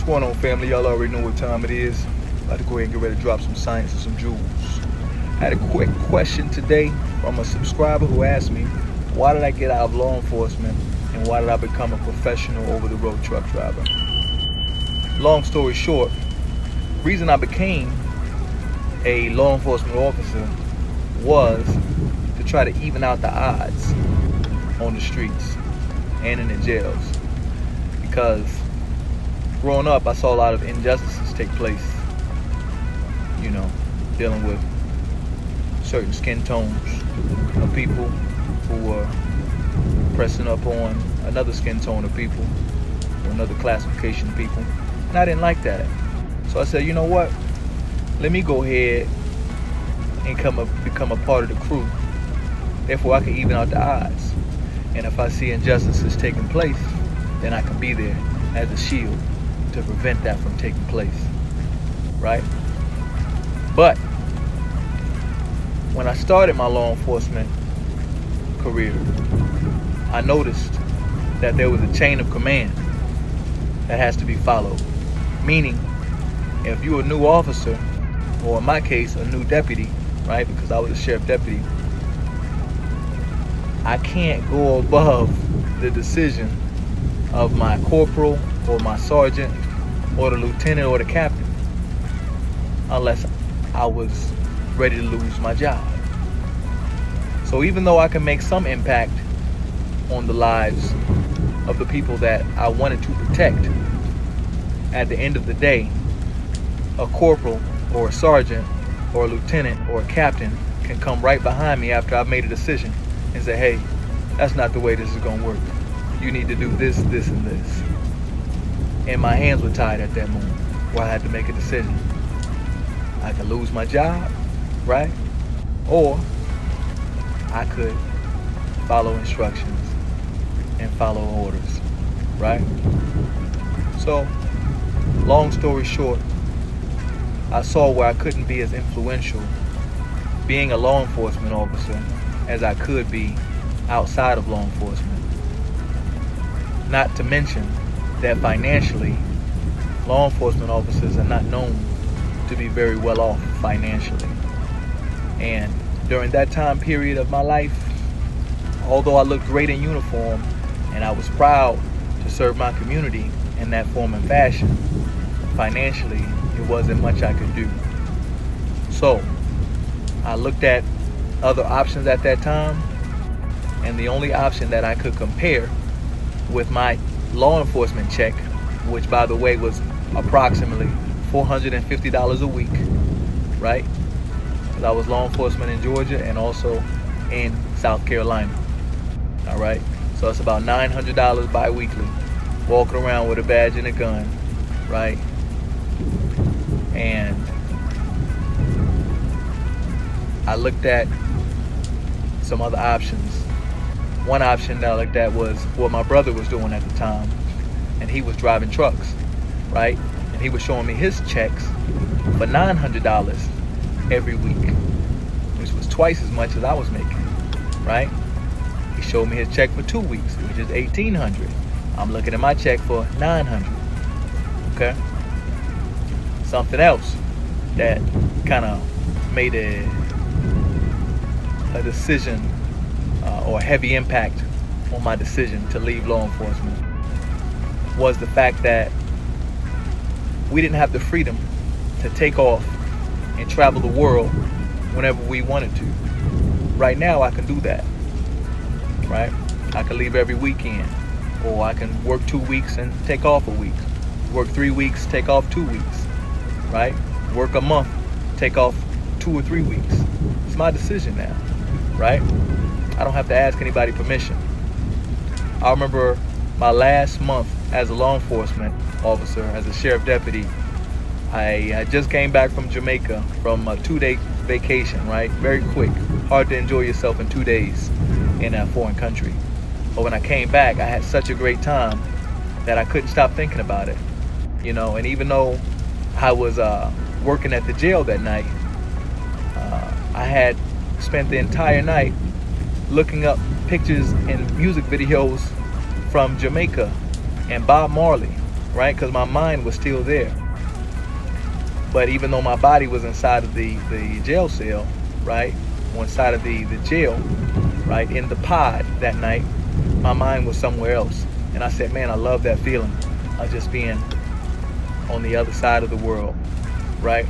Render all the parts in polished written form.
going on, family? Y'all already know what time it is. About to go ahead and get ready to drop some science and some jewels. I had a quick question today from a subscriber who asked me, why did I get out of law enforcement and why did I become a professional over-the-road truck driver? Long story short, reason I became a law enforcement officer was to try to even out the odds on the streets and in the jails. Because growing up, I saw a lot of injustices take place, dealing with certain skin tones of people who were pressing up on another skin tone of people or another classification of people. And I didn't like that. So I said, you know what? Let me go ahead and become a part of the crew. Therefore, I can even out the odds. And if I see injustices taking place, then I can be there as a shield to prevent that from taking place, right? But when I started my law enforcement career, I noticed that there was a chain of command that has to be followed. Meaning, if you're a new officer, or in my case, a new deputy, right? Because I was a sheriff deputy, I can't go above the decision of my corporal or my sergeant or the lieutenant or the captain unless I was ready to lose my job. So even though I can make some impact on the lives of the people that I wanted to protect, at the end of the day, a corporal or a sergeant or a lieutenant or a captain can come right behind me after I've made a decision and say, hey, that's not the way this is going to work. You need to do this, this, and this. And my hands were tied at that moment where I had to make a decision. I could lose my job, right? Or I could follow instructions and follow orders, right? So, long story short, I saw where I couldn't be as influential being a law enforcement officer as I could be outside of law enforcement. Not to mention that financially, law enforcement officers are not known to be very well off financially. And during that time period of my life, although I looked great in uniform and I was proud to serve my community in that form and fashion, financially, it wasn't much I could do. So I looked at other options at that time, and the only option that I could compare with my law enforcement check, which by the way was approximately $450 a week, right? Because I was law enforcement in Georgia and also in South Carolina, all right? So it's about $900 bi-weekly, walking around with a badge and a gun, right? And I looked at some other options. One option that I looked at was what my brother was doing at the time, and he was driving trucks, right? And he was showing me his checks for $900 every week, which was twice as much as I was making, right? He showed me his check for 2 weeks, which is $1,800. I'm looking at my check for $900, okay? Something else that kind of made a decision or a heavy impact on my decision to leave law enforcement was the fact that we didn't have the freedom to take off and travel the world whenever we wanted to. Right now I can do that, right? I can leave every weekend, or I can work 2 weeks and take off a week, work 3 weeks, take off 2 weeks, right? Work a month, take off 2 or 3 weeks. It's my decision now, right? I don't have to ask anybody permission. I remember my last month as a law enforcement officer, as a sheriff deputy. I just came back from Jamaica from a 2-day vacation, right? Very quick. Hard to enjoy yourself in 2 days in a foreign country. But when I came back, I had such a great time that I couldn't stop thinking about it. And even though I was working at the jail that night, I had spent the entire night looking up pictures and music videos from Jamaica and Bob Marley right? Because my mind was still there. But even though my body was inside of the jail cell, right, or inside of the jail, right, in the pod that night, my mind was somewhere else. And I said, man, I love that feeling of just being on the other side of the world, right,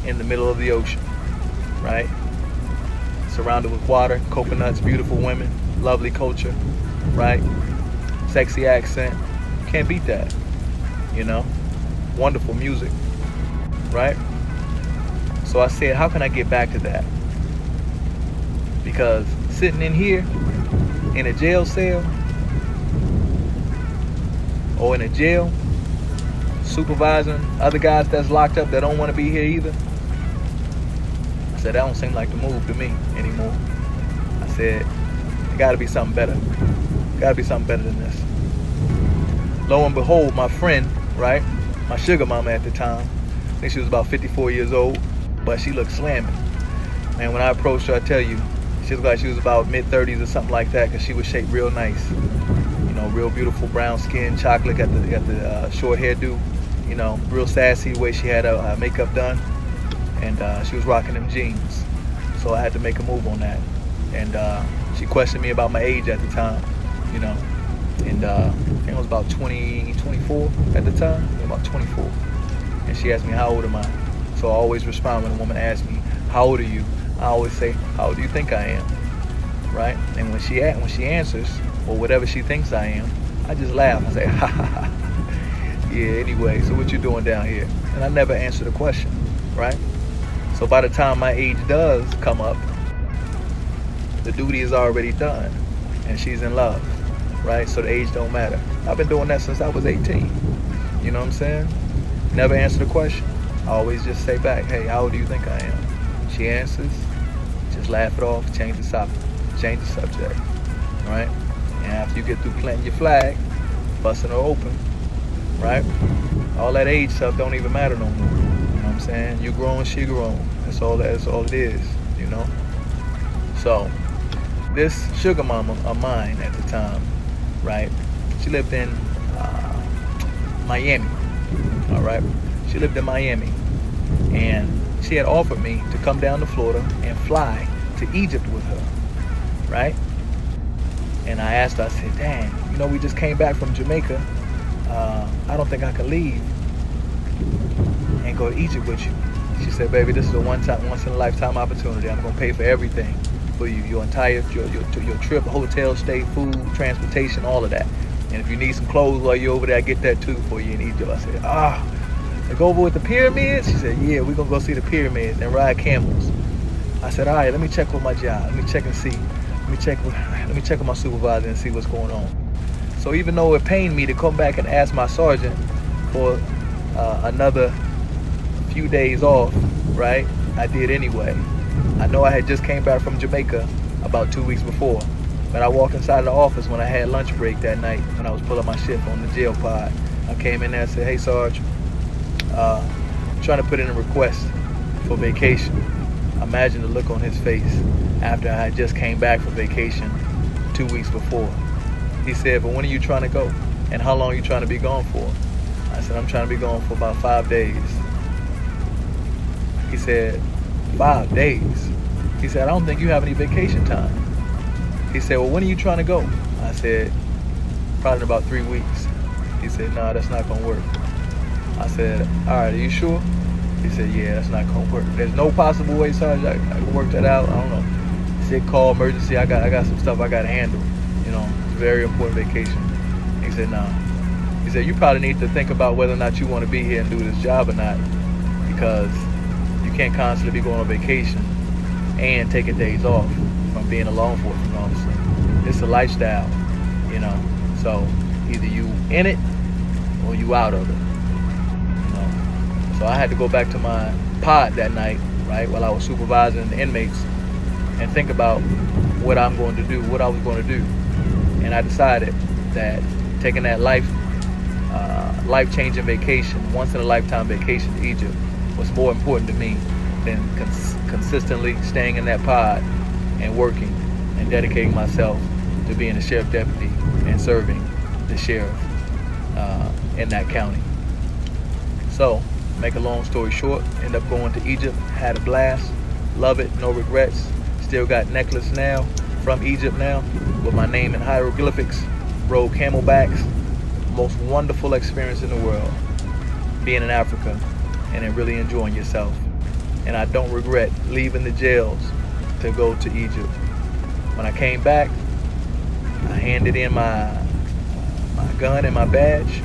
in the middle of the ocean, right, surrounded with water, coconuts, beautiful women, lovely culture, right, sexy accent. Can't beat that, you know, wonderful music, right? So I said, how can I get back to that? Because sitting in here in a jail cell or in a jail supervising other guys that's locked up that don't want to be here either, I said, that don't seem like the move to me anymore. I said, it got to be something better. Got to be something better than this. Lo and behold, my friend, right, my sugar mama at the time, I think she was about 54 years old, but she looked slamming. Man, when I approached her, I tell you, she looked like she was about mid-30s or something like that, because she was shaped real nice. You know, real beautiful brown skin, chocolate, got the short hairdo, you know, real sassy the way she had her makeup done. And she was rocking them jeans. So I had to make a move on that. And she questioned me about my age at the time, you know. And I think I was about 24 at the time, about 24. And she asked me, how old am I? So I always respond when a woman asks me, how old are you? I always say, how old do you think I am? Right? And when she answers, or whatever she thinks I am, I just laugh and say, ha ha ha. Yeah, anyway, so what you doing down here? And I never answer the question, right? So by the time my age does come up, the duty is already done, and she's in love, right? So the age don't matter. I've been doing that since I was 18. You know what I'm saying? Never answer the question. I always just say back, hey, how old do you think I am? She answers, just laugh it off, change the subject, right? And after you get through planting your flag, busting her open, right? All that age stuff don't even matter no more. You know what I'm saying? You grown, she grown. That's all it is, you know? So, this sugar mama of mine at the time, right? She lived in Miami, all right? She lived in Miami, and she had offered me to come down to Florida and fly to Egypt with her, right? And I asked her, I said, dang, you know, we just came back from Jamaica. I don't think I can leave and go to Egypt with you. She said, baby, this is a once in a lifetime opportunity. I'm gonna pay for everything for you, your entire your trip, hotel stay, food, transportation, all of that. And if you need some clothes while you're over there, I get that too for you in Egypt. I said, go over with the pyramids? She said, yeah, we're gonna go see the pyramids and ride camels. I said, all right, let me check with my job. Let me check and see. Let me check with my supervisor and see what's going on. So even though it pained me to come back and ask my sergeant for another few days off, right? I did anyway. I know I had just came back from Jamaica about 2 weeks before, but I walked inside the office when I had lunch break that night when I was pulling my shift on the jail pod. I came in there and said, hey, Sarge, I'm trying to put in a request for vacation. Imagine the look on his face after I just came back from vacation 2 weeks before. He said, but when are you trying to go? And how long are you trying to be gone for? I said, I'm trying to be gone for about 5 days. He said, 5 days? He said, I don't think you have any vacation time. He said, well, when are you trying to go? I said, probably in about 3 weeks. He said, no, that's not gonna work. I said, all right, are you sure? He said, yeah, that's not gonna work. There's no possible way, Sarge, I can work that out. I don't know. Sick call, emergency, I got some stuff I gotta handle. You know, it's a very important vacation. He said, no. He said, you probably need to think about whether or not you want to be here and do this job or not, because you can't constantly be going on vacation and taking days off from being a law enforcement officer. It's a lifestyle, you know. So either you in it or you out of it. You know. So I had to go back to my pod that night, right, while I was supervising the inmates, and think about what I'm going to do, what I was going to do. And I decided that taking that life-changing vacation, once-in-a-lifetime vacation to Egypt was more important to me than consistently staying in that pod and working and dedicating myself to being a sheriff deputy and serving the sheriff. in that county. So, make a long story short, end up going to Egypt, had a blast, love it, no regrets. Still got necklace now from Egypt now with my name in hieroglyphics, rode camelbacks. Most wonderful experience in the world, being in Africa and then really enjoying yourself. And I don't regret leaving the jails to go to Egypt. When I came back, I handed in my gun and my badge,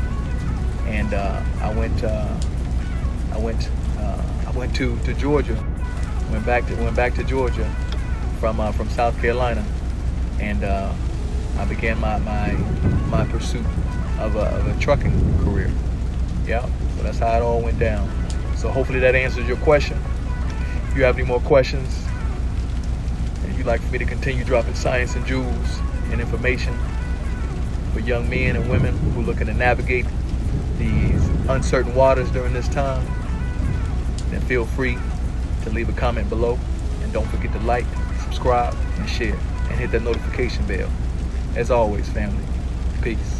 and I went to Georgia. Went back to Georgia from South Carolina, and I began my pursuit of a trucking career. Yeah, so that's how it all went down. So hopefully that answers your question. If you have any more questions, and you'd like for me to continue dropping science and jewels and information for young men and women who are looking to navigate these uncertain waters during this time, then feel free to leave a comment below. And don't forget to like, subscribe, and share, and hit that notification bell. As always, family, peace.